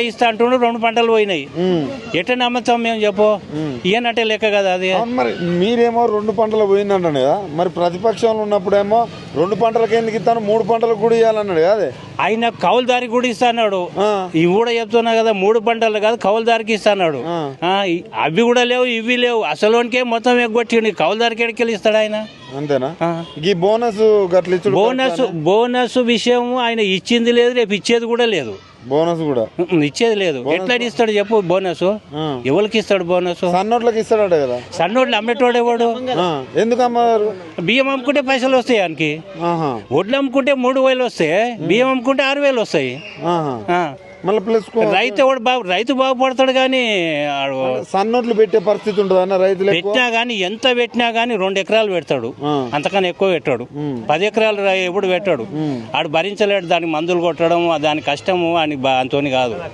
ఇస్తా అంటుండు, 2 పంటలు పోయినాయి. ఎట్ట నమ్మతాం మేము చెప్పు? ఇయనంటే లెక్క కదా అది. మరి మీరేమో 2 పంటలు పోయిందంటాడు కదా, మరి ప్రతిపక్షంలో ఉన్నప్పుడేమో 2 పంటలకు ఎందుకు ఇస్తాను 3 పంటలకు కూడా ఇవ్వాలన్నాడు కదా. ఆయన కౌలుదారికి కూడా ఇస్తా అన్నాడు. ఇవి కూడా చెప్తున్నా కదా, 3 పంటలు కాదు కౌలుదారికి ఇస్తా అన్నాడు. అవి కూడా లేవు, ఇవి లేవు. అసలుకే మొత్తం ఎగ్గొట్టి కౌలుదారికి ఎక్కడికి ఇస్తాడు ఆయన? అంతేనా? ఈ బోనస్ బోనస్ విషయం ఆయన ఇచ్చింది లేదు, రేపు ఇచ్చేది కూడా లేదు. బోనస్ కూడా ఇచ్చేది లేదు. ఎట్లా ఇస్తాడు చెప్పు? బోనస్ ఎవరికి ఇస్తాడు? బోనస్ సన్నోట్లకి ఇస్తాడట కదా. సన్నోట్లు అమ్మేటోడు ఎవడు? ఎందుకు అమ్మారు? బియ్యం అమ్ముకుంటే పైసలు వస్తాయి ఆయనకి. వడ్లు అమ్ముకుంటే 3,000 వస్తాయి, బియ్యం అమ్ముకుంటే 6,000 వస్తాయి. మళ్ళీ ప్లస్ రైతు బాగుపడతాడు. కానీ సన్నోట్లు పెట్టే పరిస్థితి ఉంటుంది అన్న. రైతులు పెట్టినా గానీ, ఎంత పెట్టినా గానీ 2 ఎకరాలు పెడతాడు, అంతకన్నా ఎక్కువ పెట్టాడు. 10 ఎకరాలు ఎప్పుడు పెట్టాడు. ఆడు భరించలేడు. దానికి మందులు కొట్టడం, దాని కష్టము అని అంతోని కాదు.